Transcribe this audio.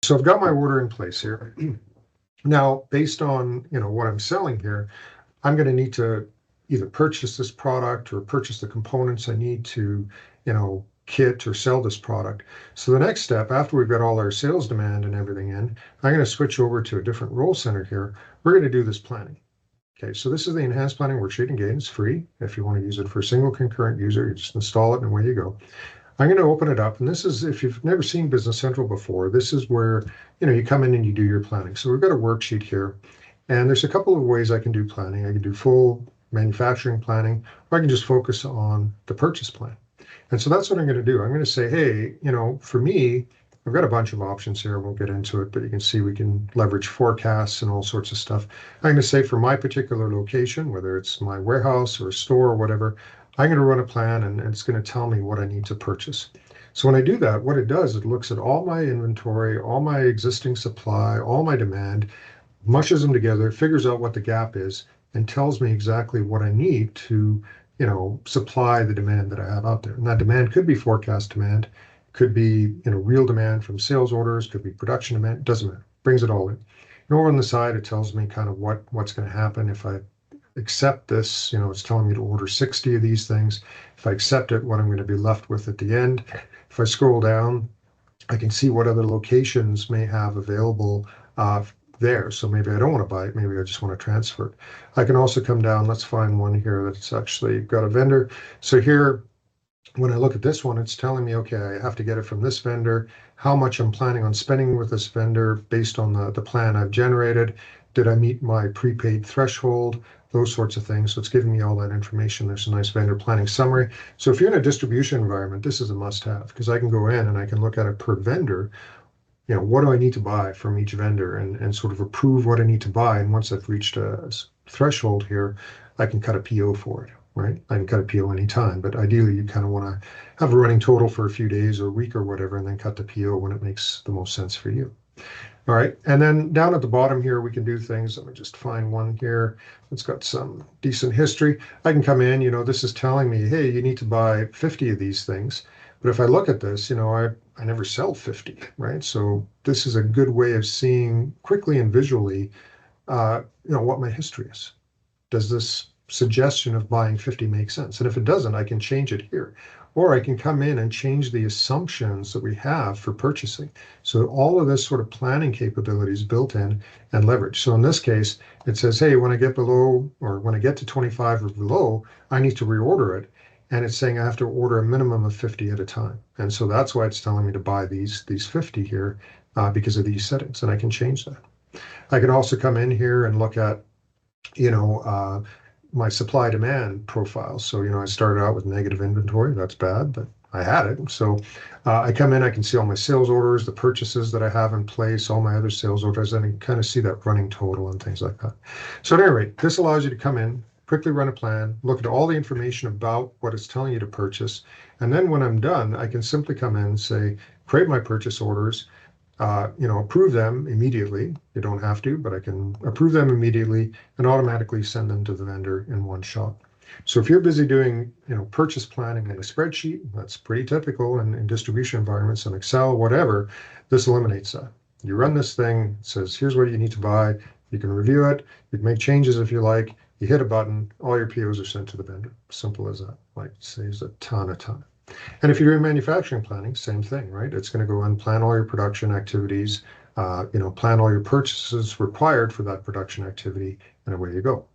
So I've got my order in place here. Now, based on what I'm selling here, I'm going to need to either purchase this product or purchase the components I need to, kit or sell this product. So the next step, after we've got all our sales demand and everything in, I'm going to switch over to a different role center here. We're going to do this planning. Okay, so this is the enhanced planning worksheet. Again, it's free. If you want to use it for a single concurrent user, you just install it and away you go. I'm going to open it up, and this is, if you've never seen Business Central before, this is where you come in and you do your planning. So we've got a worksheet here, and there's a couple of ways I can do planning. I can do full manufacturing planning, or I can just focus on the purchase plan. And so that's what I'm going to do. I'm going to say, hey, for me, I've got a bunch of options here. I won't get into it, but you can see we can leverage forecasts and all sorts of stuff. I'm going to say for my particular location, whether it's my warehouse or a store or whatever, I'm going to run a plan and it's going to tell me what I need to purchase. So when I do that, what it does, it looks at all my inventory, all my existing supply, all my demand, mushes them together, figures out what the gap is, and tells me exactly what I need to, supply the demand that I have out there. And that demand could be forecast demand, could be, real demand from sales orders, could be production demand, doesn't matter. Brings it all in. And over on the side, it tells me kind of what's going to happen if I accept this. It's telling me to order 60 of these things. If I accept it, what I'm going to be left with at the end. If I scroll down, I can see what other locations may have available there. So maybe I don't want to buy it. Maybe I just want to transfer it. I can also come down. Let's find one here that's actually got a vendor. So here, when I look at this one, it's telling me, okay, I have to get it from this vendor, how much I'm planning on spending with this vendor based on the plan I've generated. Did I meet my prepaid threshold? Those sorts of things. So it's giving me all that information. There's a nice vendor planning summary. So if you're in a distribution environment, this is a must-have because I can go in and I can look at it per vendor. What do I need to buy from each vendor and sort of approve what I need to buy. And once I've reached a threshold here, I can cut a PO for it, right? I can cut a PO anytime, but ideally you kind of want to have a running total for a few days or a week or whatever, and then cut the PO when it makes the most sense for you. All right, and then down at the bottom here, we can do things. Let me just find one here that's got some decent history. I can come in, this is telling me, hey, you need to buy 50 of these things. But if I look at this, I never sell 50, right? So this is a good way of seeing quickly and visually, what my history is. Does this suggestion of buying 50 make sense? And if it doesn't, I can change it here. Or I can come in and change the assumptions that we have for purchasing. So all of this sort of planning capabilities built in and leveraged. So in this case, it says, hey, when I get below, or when I get to 25 or below, I need to reorder it. And it's saying I have to order a minimum of 50 at a time. And so that's why it's telling me to buy these 50 here because of these settings, and I can change that. I can also come in here and look at, my supply demand profile. So, I started out with negative inventory. That's bad, but I had it. So I come in, I can see all my sales orders, the purchases that I have in place, all my other sales orders, and I can kind of see that running total and things like that. So at any rate, this allows you to come in, quickly run a plan, look at all the information about what it's telling you to purchase. And then when I'm done, I can simply come in and say, create my purchase orders, approve them immediately. You don't have to, but I can approve them immediately and automatically send them to the vendor in one shot. So if you're busy doing, purchase planning in a spreadsheet, that's pretty typical in distribution environments, in Excel, whatever, this eliminates that. You run this thing, it says, here's what you need to buy. You can review it. You can make changes if you like. You hit a button, all your POs are sent to the vendor. Simple as that. Like, saves a ton of time. And if you're doing manufacturing planning, same thing, right? It's going to go and plan all your production activities, plan all your purchases required for that production activity, and away you go.